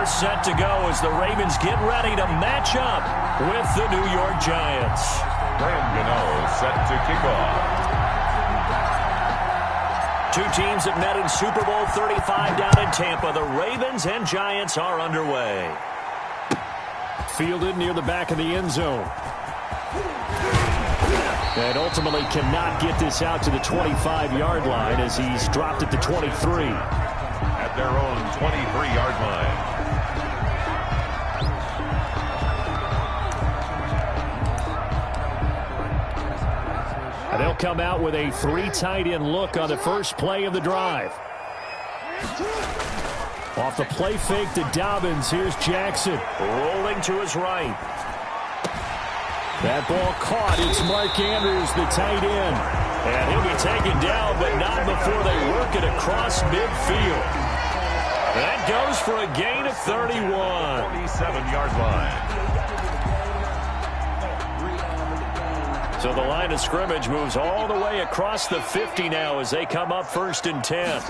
They're set to go as the Ravens get ready to match up with the New York Giants. Brandon set to kick off. Two teams that met in Super Bowl 35 down in Tampa. The Ravens and Giants are underway. Fielded near the back of the end zone. And ultimately cannot get this out to the 25-yard line as he's dropped at the 23. At their own 23-yard line. And they'll come out with a 3 tight end look on the first play of the drive. Off the play fake to Dobbins. Here's Jackson. Rolling to his right. That ball caught. It's Mark Andrews, the tight end. And he'll be taken down, but not before they work it across midfield. That goes for a gain of 31. 47-yard line. So the line of scrimmage moves all the way across the 50 now as they come up 1st and 10.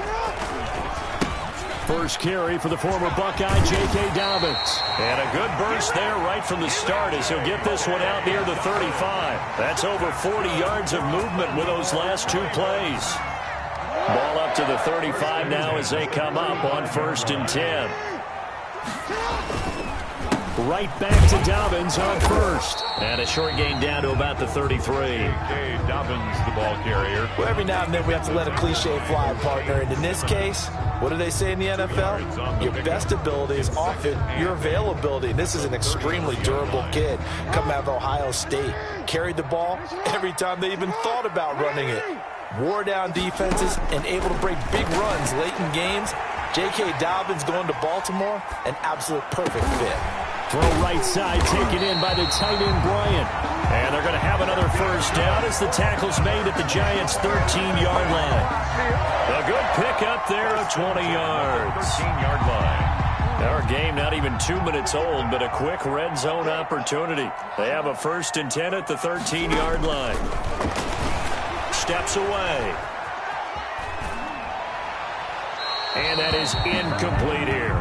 First carry for the former Buckeye, J.K. Dobbins. And a good burst there right from the start as he'll get this one out near the 35. That's over 40 yards of movement with those last 2 plays. Ball up to the 35 now as they come up on 1st and 10. Right back to Dobbins on first. And a short gain down to about the 33. J.K. Dobbins, the ball carrier. Well, every now and then we have to let a cliche fly, partner. And in this case, what do they say in the NFL? Your best ability is often your availability. This is an extremely durable kid coming out of Ohio State. Carried the ball every time they even thought about running it. Wore down defenses and able to break big runs late in games. J.K. Dobbins going to Baltimore, an absolute perfect fit. Throw right side, taken in by the tight end, Bryant. And they're going to have another first down as the tackle's made at the Giants' 13-yard line. A good pickup there of 20 yards. 13-yard line. Our game not even 2 minutes old, but a quick red zone opportunity. They have a 1st and 10 at the 13-yard line. Steps away. And that is incomplete here.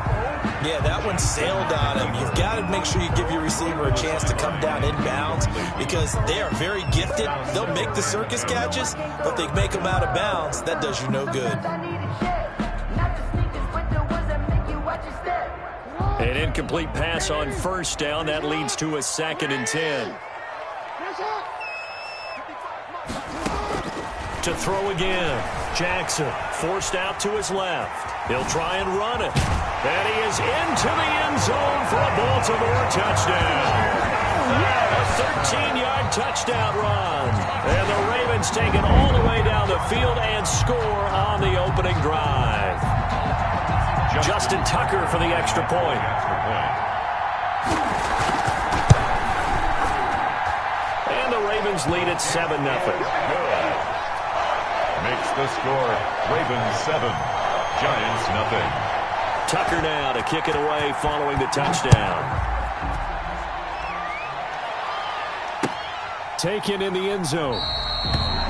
Yeah, that one sailed on him. You've got to make sure you give your receiver a chance to come down inbounds because they are very gifted. They'll make the circus catches, but they make them out of bounds. That does you no good. An incomplete pass on first down. That leads to a 2nd and 10. To throw again. Jackson forced out to his left. He'll try and run it. And he is into the end zone for a Baltimore touchdown. A 13-yard touchdown run. And the Ravens take it all the way down the field and score on the opening drive. Justin Tucker for the extra point. And the Ravens lead at 7-0. Makes the score Ravens 7, Giants nothing. Tucker now to kick it away following the touchdown. Taken in the end zone.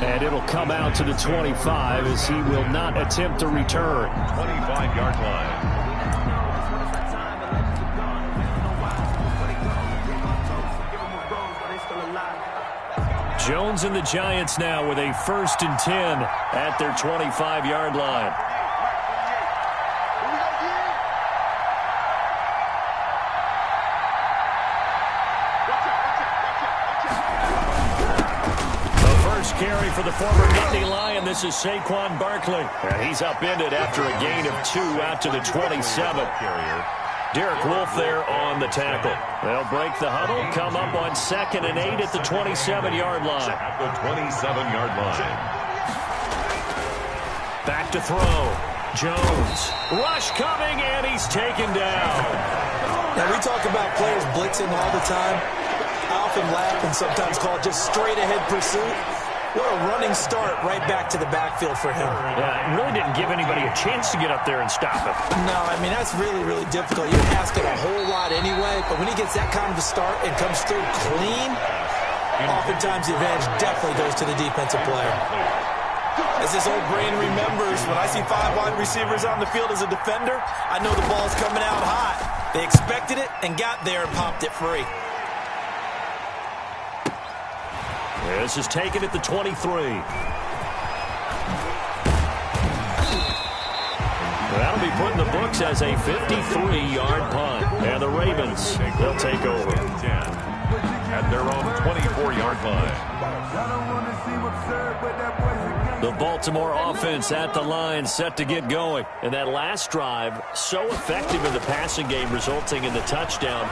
And it'll come out to the 25 as he will not attempt to return. 25-yard line. Jones and the Giants now with a 1st and 10 at their 25-yard line. The first carry for the former Nittany Lion. This is Saquon Barkley. And he's upended after a gain of 2 out to the 27. Derek Wolfe there on the tackle. They'll break the huddle, come up on 2nd and 8 at the 27-yard line. At the 27-yard line. Back to throw. Jones. Rush coming, and he's taken down. Now, we talk about players blitzing all the time. I often laugh and sometimes call it just straight-ahead pursuit. What a running start right back to the backfield for him. Yeah, it really didn't give anybody a chance to get up there and stop him. No, I mean, that's really, really difficult. You're asking a whole lot anyway, but when he gets that kind of a start and comes through clean, oftentimes the advantage definitely goes to the defensive player. As this old brain remembers, when I see 5 wide receivers on the field as a defender, I know the ball's coming out hot. They expected it and got there and popped it free. This is taken at the 23. That'll be put in the books as a 53-yard punt. And the Ravens, they'll take over. At their own 24-yard line. The Baltimore offense at the line, set to get going. And that last drive, so effective in the passing game, resulting in the touchdown.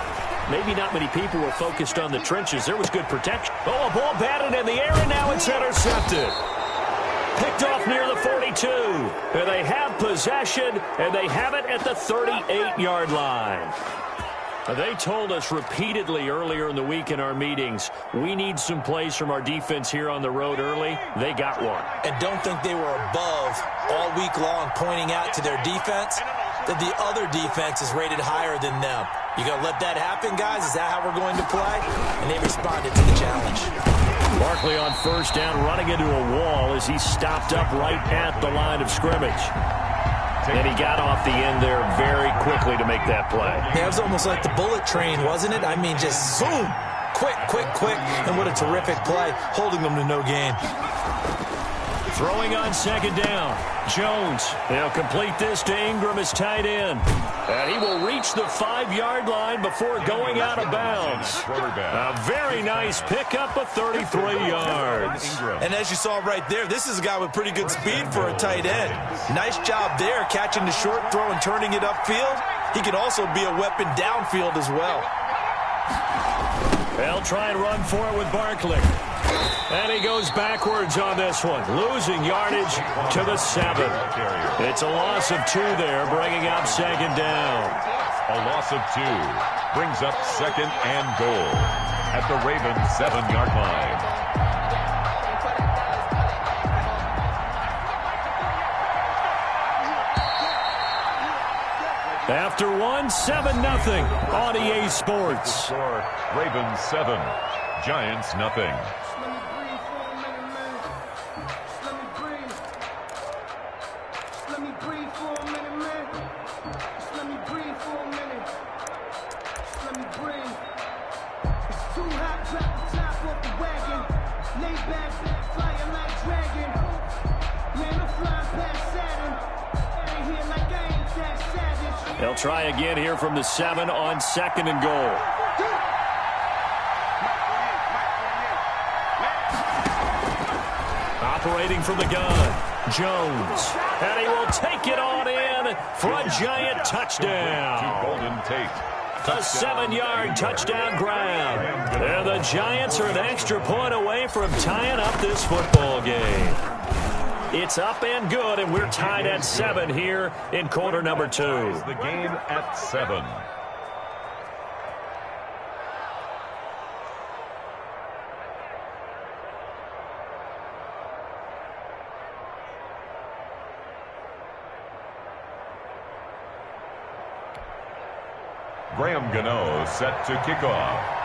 Maybe not many people were focused on the trenches. There was good protection. Oh, a ball batted in the air, and now it's intercepted. Picked off near the 42. And they have possession, and they have it at the 38-yard line. They told us repeatedly earlier in the week in our meetings, we need some plays from our defense here on the road early. They got one. And don't think they were above all week long pointing out to their defense that the other defense is rated higher than them. You going to let that happen, guys? Is that how we're going to play? And they responded to the challenge. Barkley on first down, running into a wall as he stopped up right at the line of scrimmage. And he got off the end there very quickly to make that play. Yeah, it was almost like the bullet train, wasn't it? I mean, just zoom. Quick, quick, quick. And what a terrific play, holding them to no gain. Throwing on second down. Jones. They'll complete this to Ingram as tight end. And he will reach the 5-yard line before going out of bounds. A very nice pickup of 33 yards. And as you saw right there, this is a guy with pretty good speed for a tight end. Nice job there, catching the short throw and turning it upfield. He can also be a weapon downfield as well. They'll try and run for it with Barkley. And he goes backwards on this one, losing yardage to the 7. It's a loss of 2 there, bringing up second down. A loss of 2 brings up second and goal at the Ravens 7-yard line. After 1, 7-0 on EA Sports. Ravens 7, Giants nothing. They'll try again here from the 7 on second and goal. Operating from the gun, Jones. And he will take it on in for a Giant touchdown. Golden Tate. A 7-yard touchdown grab. And the Giants are an extra point away from tying up this football game. It's up and good, and we're tied at 7 here in quarter number 2. The game at 7. Graham Gano set to kick off.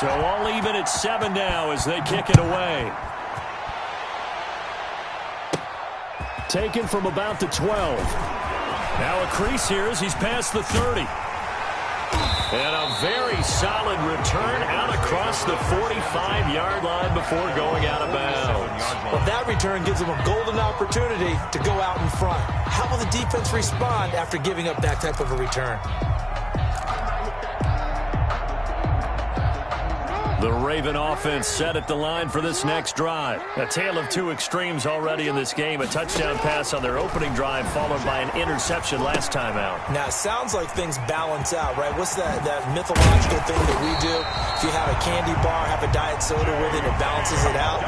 So all even at 7 now as they kick it away. Taken from about the 12. Now a crease here as he's past the 30. And a very solid return out across the 45-yard line before going out of bounds. Well, that return gives them a golden opportunity to go out in front. How will the defense respond after giving up that type of a return? The Raven offense set at the line for this next drive. A tale of 2 extremes already in this game. A touchdown pass on their opening drive followed by an interception last time out. Now, it sounds like things balance out, right? What's that mythological thing that we do? If you have a candy bar, have a diet soda with it, it balances it out.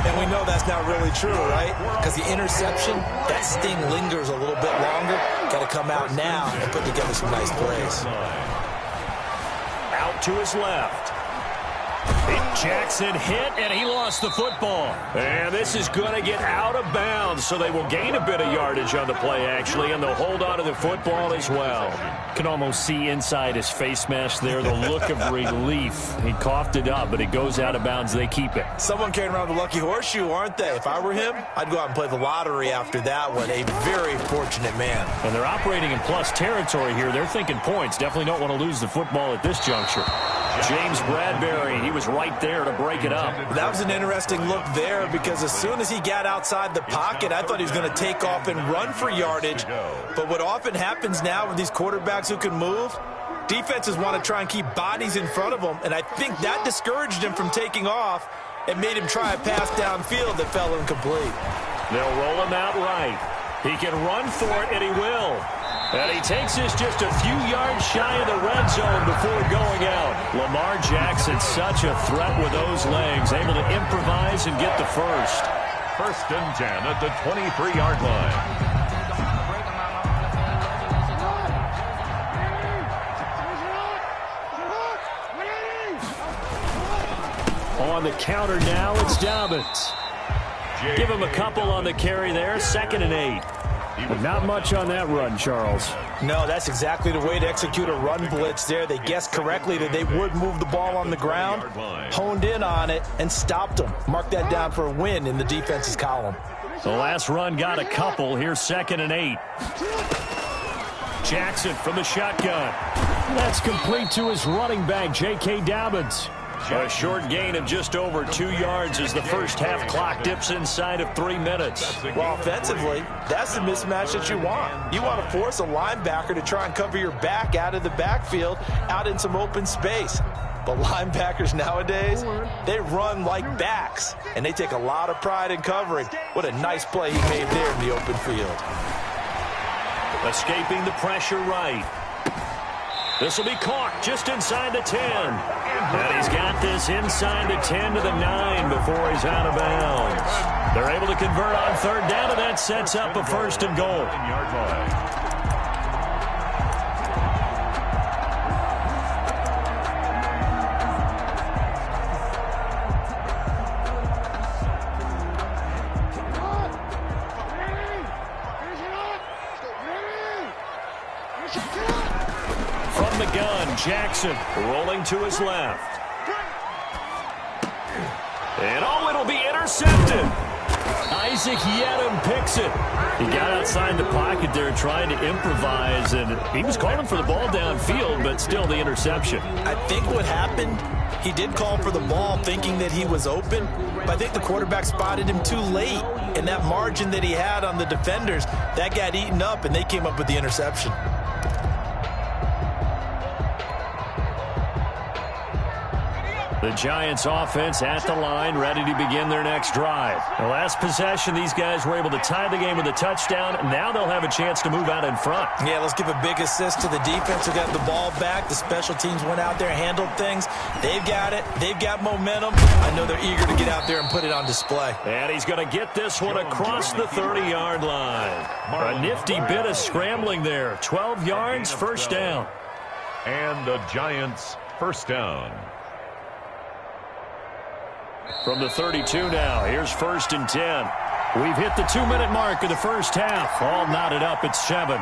And we know that's not really true, right? Because the interception, that sting lingers a little bit longer. Got to come out now and put together some nice plays. Out to his left. Jackson hit, and he lost the football. And this is going to get out of bounds, so they will gain a bit of yardage on the play, actually, and they'll hold on to the football as well. Can almost see inside his face mask there the look of relief. He coughed it up, but it goes out of bounds. They keep it. Someone carrying around the lucky horseshoe, aren't they? If I were him, I'd go out and play the lottery after that one. A very fortunate man. And they're operating in plus territory here. They're thinking points. Definitely don't want to lose the football at this juncture. James Bradbury, he was right there to break it up. That was an interesting look there because as soon as he got outside the pocket, I thought he was going to take off and run for yardage. But what often happens now with these quarterbacks who can move, defenses want to try and keep bodies in front of them, and I think that discouraged him from taking off and made him try a pass downfield that fell incomplete. They'll roll him out right. He can run for it, and he will. And he takes this just a few yards shy of the red zone before going out. Lamar Jackson, such a threat with those legs, able to improvise and get the first. 1st and 10 at the 23-yard line. On the counter now, it's Dobbins. Give him a couple on the carry there, 2nd and 8. But not much on that run, Charles. No, that's exactly the way to execute a run blitz there. They guessed correctly that they would move the ball on the ground, honed in on it, and stopped them. Mark that down for a win in the defense's column. The last run got a couple. Here's 2nd and 8. Jackson from the shotgun. That's complete to his running back, J.K. Dobbins. A short gain of just over 2 yards as the first half clock dips inside of 3 minutes. Well, offensively, that's the mismatch that you want. You want to force a linebacker to try and cover your back out of the backfield, out in some open space. But linebackers nowadays, they run like backs, and they take a lot of pride in covering. What a nice play he made there in the open field. Escaping the pressure right. This will be caught just inside the 10. And he's got this inside the 10 to the 9 before he's out of bounds. They're able to convert on 3rd down, and that sets up a 1st and goal. From the gun, Jackson rolling to his left. And it'll be intercepted. Isaac Yedem picks it. He got outside the pocket there trying to improvise, and he was calling for the ball downfield, but still the interception. I think what happened, he did call for the ball thinking that he was open, but I think the quarterback spotted him too late, and that margin that he had on the defenders, that got eaten up, and they came up with the interception. The Giants offense at the line, ready to begin their next drive. The last possession, these guys were able to tie the game with a touchdown. Now they'll have a chance to move out in front. Yeah, let's give a big assist to the defense who got the ball back. The special teams went out there, handled things. They've got it. They've got momentum. I know they're eager to get out there and put it on display. And he's going to get this one across the 30-yard line. A nifty bit of scrambling there. 12 yards, 1st down. And the Giants' 1st down. From the 32 now, here's 1st and 10. We've hit the 2-minute mark of the first half. All knotted up at 7.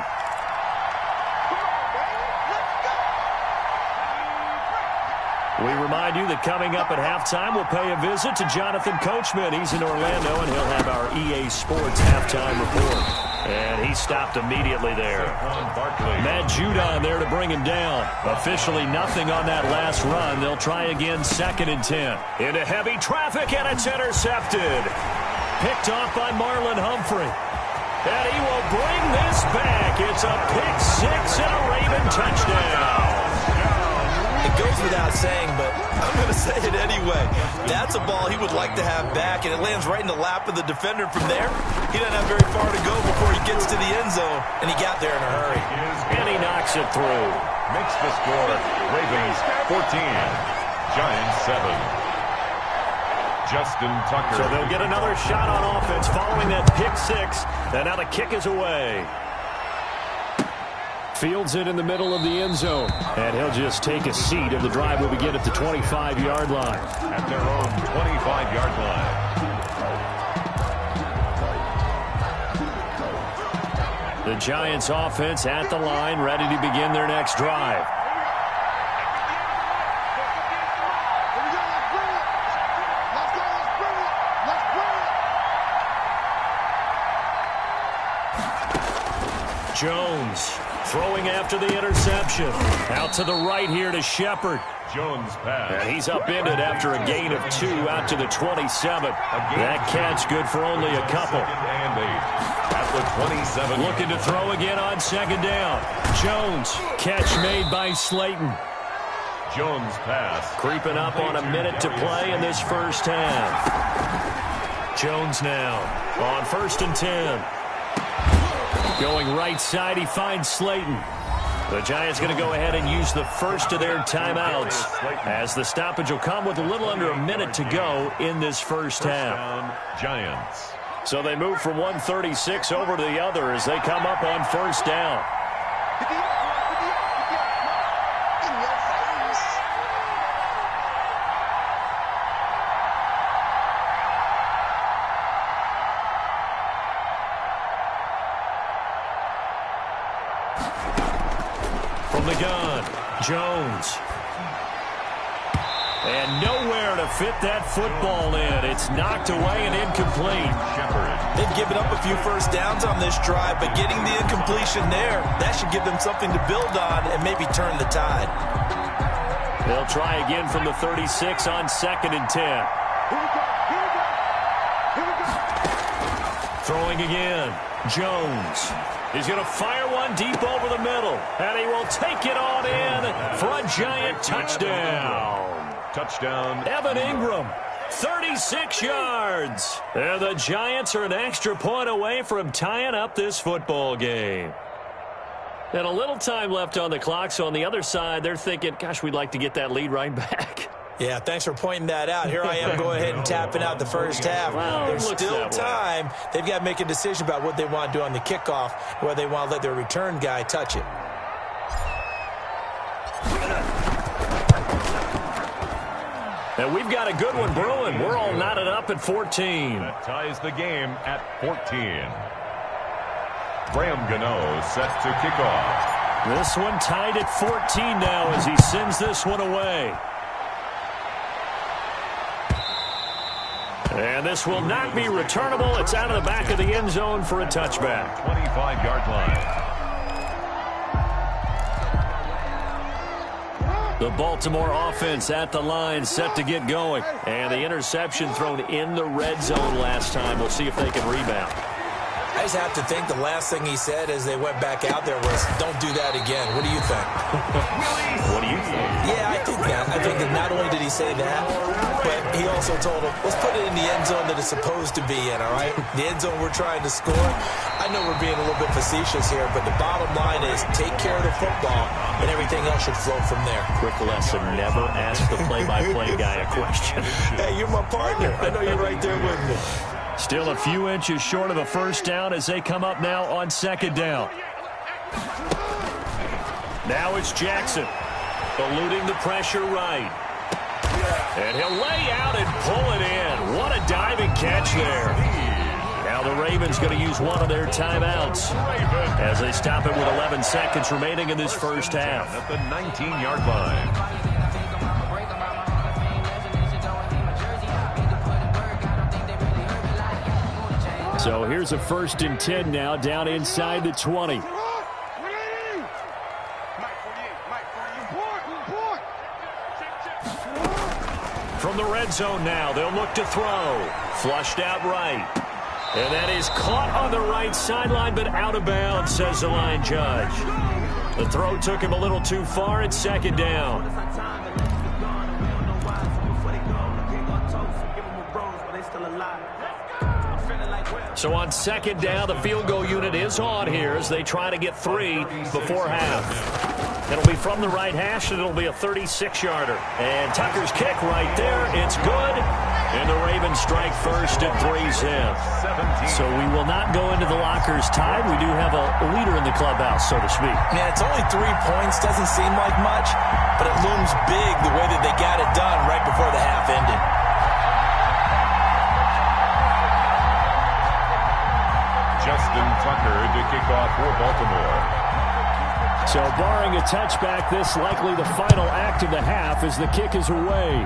We remind you that coming up at halftime, we'll pay a visit to Jonathan Coachman. He's in Orlando, and he'll have our EA Sports halftime report. And he stopped immediately there. Matt Judon there to bring him down. Officially nothing on that last run. They'll try again, 2nd and 10. Into heavy traffic, and it's intercepted. Picked off by Marlon Humphrey. And he will bring this back. It's a pick-6 and a Raven touchdown. It goes without saying, but I'm going to say it anyway. That's a ball he would like to have back, and it lands right in the lap of the defender from there. He doesn't have very far to go before he gets to the end zone, and he got there in a hurry. And he knocks it through. Makes the score Ravens 14, Giants 7. Justin Tucker. So they'll get another shot on offense following that pick-6, and now the kick is away. Fields it in the middle of the end zone. And he'll just take a seat, and the drive will begin at the 25-yard line. At their own 25-yard line. The Giants offense at the line, ready to begin their next drive. Jones throwing after the interception. Out to the right here to Shepard. Jones pass. And he's upended after a gain of 2 out to the 27. That catch good for only a couple. And 8 at the 27. Looking to throw again on second down. Jones, catch made by Slayton. Jones pass. Creeping up on a minute to play in this first half. Jones now on 1st and 10. Going right side, he finds Slayton. The Giants going to go ahead and use the first of their timeouts, as the stoppage will come with a little under a minute to go in this first half. Giants. So they move from 136 over to the other as they come up on 1st down. From the gun, Jones. And nowhere to fit that football in. It's knocked away and incomplete. They've given up a few first downs on this drive, but getting the incompletion there, that should give them something to build on and maybe turn the tide. They'll try again from the 36 on 2nd and 10. Throwing again, Jones. He's going to fire one deep over the middle, and he will take it on in for a Giant touchdown. Touchdown. Evan Ingram, 36 yards. And the Giants are an extra point away from tying up this football game. And a little time left on the clock, so on the other side, they're thinking, gosh, we'd like to get that lead right back. Yeah, thanks for pointing that out. Here I am going ahead and tapping out the first half. Well, there's still time. They've got to make a decision about what they want to do on the kickoff, whether they want to let their return guy touch it. And we've got a good one brewing. We're all knotted up at 14. That ties the game at 14. Graham Gano set to kick off. This one tied at 14 now as he sends this one away. And this will not be returnable. It's out of the back of the end zone for a touchback. 25-yard line. The Baltimore offense at the line, set to get going. And the interception thrown in the red zone last time. We'll see if they can rebound. I just have to think the last thing he said as they went back out there was, don't do that again. What do you think? What do you think? Yeah, I think that. I think that not only did he say that, but he also told him, let's put it in the end zone that it's supposed to be in, all right? The end zone we're trying to score. I know we're being a little bit facetious here, but the bottom line is take care of the football, and everything else should flow from there. Quick lesson, never ask the play-by-play guy a question. Hey, you're my partner. I know you're right there with me. Still a few inches short of a first down as they come up now on 2nd down. Now it's Jackson, eluding the pressure right. And he'll lay out and pull it in. What a diving catch there. Now the Ravens going to use one of their timeouts as they stop it with 11 seconds remaining in this first half. At the 19-yard line. So here's a 1st and 10 now, down inside the 20. From the red zone now, they'll look to throw. Flushed out right. And that is caught on the right sideline, but out of bounds, says the line judge. The throw took him a little too far. It's 2nd down. So on 2nd down, the field goal unit is is on here as they try to get 3 before half. It'll be from the right hash, and it'll be a 36-yarder. And Tucker's kick right there. It's good. And the Ravens strike first at 3-zip. So we will not go into the lockers tied. We do have a leader in the clubhouse, so to speak. Yeah, it's only 3 points. Doesn't seem like much, but it looms big the way that they got it done right before the half ended. Justin Tucker to kick off for Baltimore. So barring a touchback, this likely the final act of the half as the kick is away.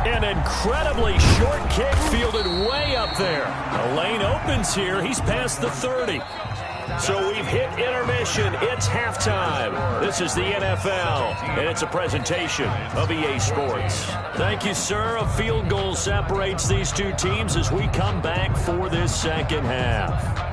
An incredibly short kick fielded way up there. The lane opens here. He's past the 30. So we've hit intermission. It's halftime. This is the NFL, and it's a presentation of EA Sports. Thank you, sir. A field goal separates these two teams as we come back for this second half.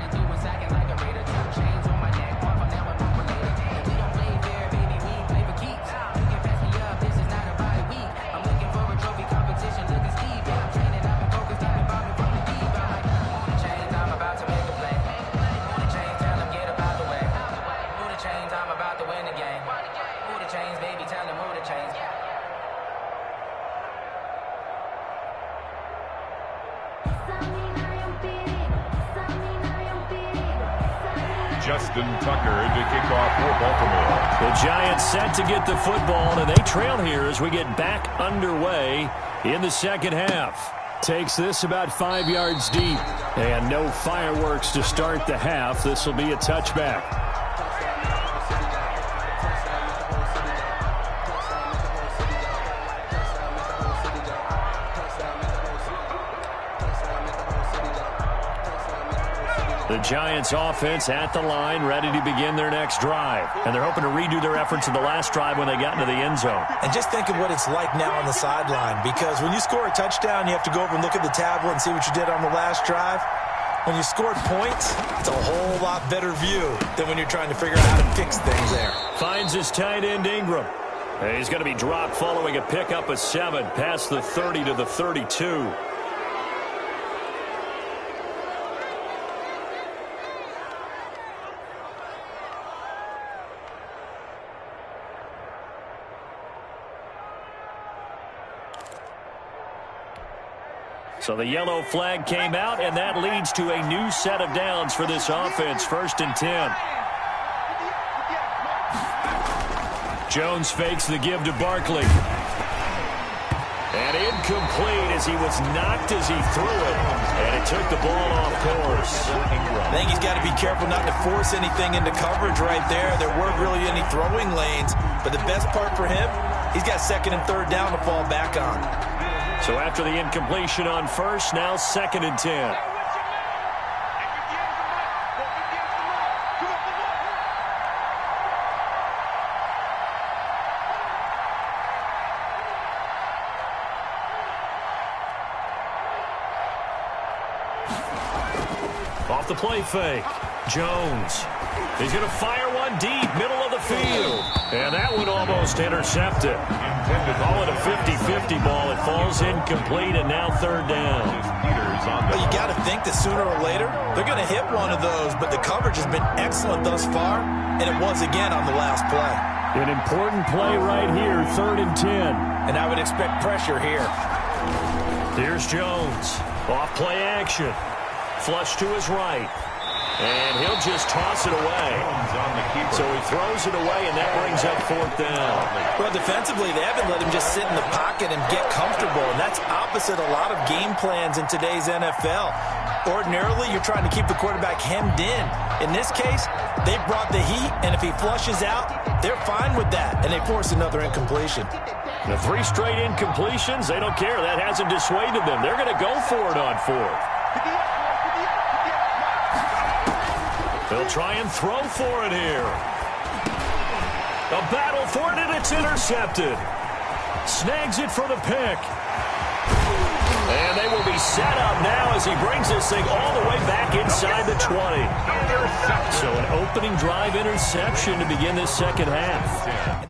Justin Tucker to kick off for Baltimore. The Giants set to get the football, and they trail here as we get back underway in the second half. Takes this about 5 yards deep, and no fireworks to start the half. This will be a touchback. The Giants offense at the line, ready to begin their next drive. And they're hoping to redo their efforts in the last drive when they got into the end zone. And just think of what it's like now on the sideline, because when you score a touchdown, you have to go over and look at the tablet and see what you did on the last drive. When you scored points, it's a whole lot better view than when you're trying to figure out how to fix things there. Finds his tight end, Ingram. And he's going to be dropped following a pickup of 7 past the 30 to the 32. So the yellow flag came out, and that leads to a new set of downs for this offense. 1st and 10. Jones fakes the give to Barkley. And incomplete as he was knocked as he threw it. And it took the ball off course. I think he's got to be careful not to force anything into coverage right there. There weren't really any throwing lanes. But the best part for him, he's got 2nd and 3rd down to fall back on. So after the incompletion on 1st, now 2nd and 10. Off the play fake. Jones. He's going to fire one deep, middle of the field. And that one almost intercepted. Call it a 50-50 ball. It falls incomplete, and now 3rd down. Well, you got to think that sooner or later they're going to hit one of those, but the coverage has been excellent thus far, and it was again on the last play. An important play right here, 3rd and 10. And I would expect pressure here. Here's Jones. Off play action. Flush to his right. And he'll just toss it away. So he throws it away, and that brings up 4th down. Well, defensively, they haven't let him just sit in the pocket and get comfortable, and that's opposite a lot of game plans in today's NFL. Ordinarily, you're trying to keep the quarterback hemmed in. In this case, they brought the heat, and if he flushes out, they're fine with that, and they force another incompletion. The 3 straight incompletions, they don't care. That hasn't dissuaded them. They're going to go for it on 4th. They'll try and throw for it here. A battle for it, and it's intercepted. Snags it for the pick. And they will be set up now as he brings this thing all the way back inside the 20. So an opening drive interception to begin this second half.